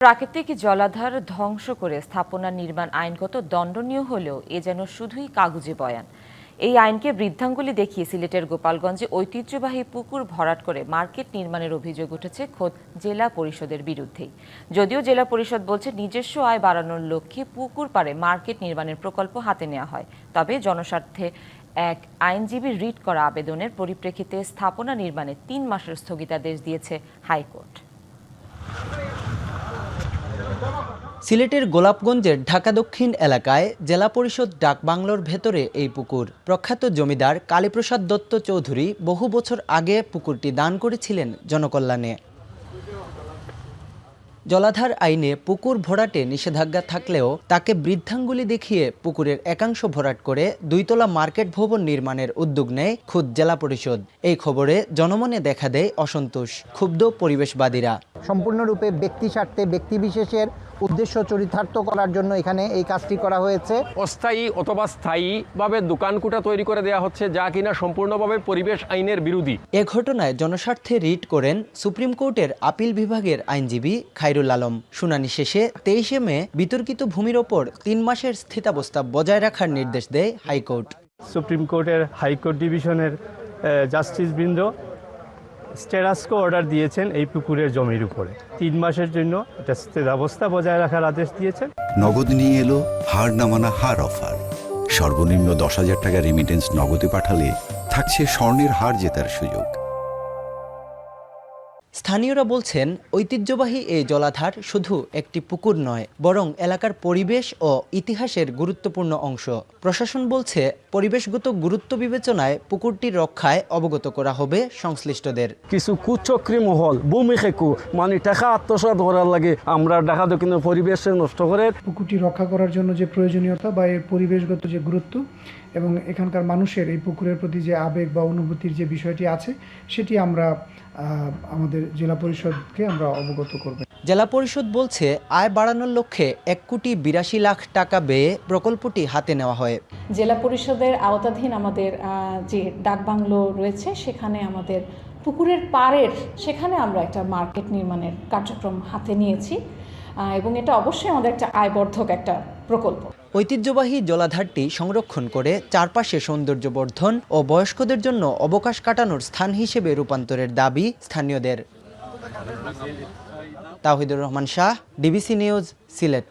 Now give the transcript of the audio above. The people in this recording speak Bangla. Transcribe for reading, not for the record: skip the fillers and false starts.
প্রাকৃতিক জলাধার ধ্বংস করে স্থাপনা নির্মাণ আইনগত দণ্ডনীয় হলেও এ যেন শুধুই কাগুজে বয়ান। এই আইনকে বৃদ্ধাঙ্গুলি দেখিয়ে সিলেটের গোপালগঞ্জে ঐতিহ্যবাহী পুকুর ভরাট করে মার্কেট নির্মাণের অভিযোগ উঠেছে খোদ জেলা পরিষদের বিরুদ্ধেই। যদিও জেলা পরিষদ বলছে নিজস্ব আয় বাড়ানোর লক্ষ্যে পুকুর পাড়ে মার্কেট নির্মাণের প্রকল্প হাতে নেওয়া হয়, তবে জনস্বার্থে এক আইনজীবীর রিট করা আবেদনের পরিপ্রেক্ষিতে স্থাপনা নির্মাণে ৩ মাসের স্থগিতাদেশ দিয়েছে হাইকোর্ট। সিলেটের গোলাপগঞ্জের ঢাকা দক্ষিণ এলাকায় জেলা পরিষদ ডাকবাংলোর ভেতরে এই পুকুর। প্রখ্যাত জমিদার কালীপ্রসাদ দত্ত চৌধুরী বহু বছর আগে পুকুরটি দান করেছিলেন জনকল্যাণে। জলাধার আইনে পুকুর ভরাটে নিষেধাজ্ঞা থাকলেও তাকে বৃদ্ধাঙ্গুলি দেখিয়ে পুকুরের একাংশ ভরাট করে ২ তলা মার্কেট ভবন নির্মাণের উদ্যোগ নেয় খোদ জেলা পরিষদ। এই খবরে জনমনে দেখা দেয় অসন্তোষ, ক্ষুব্ধ পরিবেশবাদীরা। সম্পূর্ণরূপে ব্যক্তি স্বার্থে ব্যক্তিবিশেষের উদ্দেশ্য চরিতার্থ করার জন্য এখানে এই কাজটি করা হয়েছে। অস্থায়ী অথবা স্থায়ীভাবে দোকানকুটা তৈরি করে দেওয়া হচ্ছে, যা কিনা সম্পূর্ণভাবে পরিবেশ আইনের বিরোধী। এ ঘটনায় জনস্বার্থে রিট করেন সুপ্রিম কোর্টের আপিল বিভাগের আইনজীবী খায়রুল আলম। শুনানি শেষে ২৩শে মে বিতর্কিত ভূমির ওপর ৩ মাসের স্থিতাবস্থা বজায় রাখার নির্দেশ দেয় হাইকোর্ট। সুপ্রিম কোর্টের হাইকোর্ট ডিভিশনের জাস্টিস বৃন্দ স্টেরাসকো অর্ডার দিয়েছেন এই পুকুরের জমির উপরে ৩ মাসের জন্য এটা স্থিতাবস্থা বজায় রাখার আদেশ দিয়েছেন। নগদ নিয়ে এলো হার না মানা হার অফার। সর্বনিম্ন ১০,০০০ টাকা রেমিটেন্স নগদে পাঠালে থাকছে স্বর্ণের হার জেতার সুযোগ। স্থানীয়রা বলছেন, ঐতিহ্যবাহী এই জলাধার শুধু একটি পুকুর নয়, বরং এলাকার পরিবেশ ও ইতিহাসের গুরুত্বপূর্ণ অংশ। প্রশাসন বলছে, পরিবেশগত গুরুত্ব বিবেচনায় পুকুরটির রক্ষায় অবগত করা হবে সংশ্লিষ্টদের। কিছু কুচক্রী মহল ভূমি খেকু মানে টাকা আত্মসাৎ করার লাগে আমরা ঢাকা দক্ষিণ পরিবেশে নষ্ট করে। পুকুরটি রক্ষা করার জন্য যে প্রয়োজনীয়তা বা এর পরিবেশগত যে গুরুত্ব এবং এখানকার মানুষের এই পুকুরের প্রতি যে আবেগ বা অনুভূতির যে বিষয়টি আছে, সেটি আমরা আমাদের জেলা পরিষদকে আমরা অবগত করব। জেলা পরিষদ বলছে, আয় বাড়ানোর লক্ষ্যে ১,৮২,লাখ টাকা ব্যয়ে প্রকল্পটি হাতে নেওয়া হয়। জেলা পরিষদের আওতাধীন আমাদের যে ডাকবাংলো রয়েছে, সেখানে আমাদের পুকুরের পাড়ের সেখানে আমরা একটা মার্কেট নির্মাণের কার্যক্রম হাতে নিয়েছি এবং এটা অবশ্যই আমাদের একটা আয়বর্ধক একটা প্রকল্প। ঐতিহ্যবাহী জলাধারটি সংরক্ষণ করে চারপাশে সৌন্দর্য বর্ধন ও বয়স্কদের জন্য অবকাশ কাটানোর স্থান হিসেবে রূপান্তরের দাবি স্থানীয়দের। Tawhidur Rahman Shah, DBC news, Sylhet.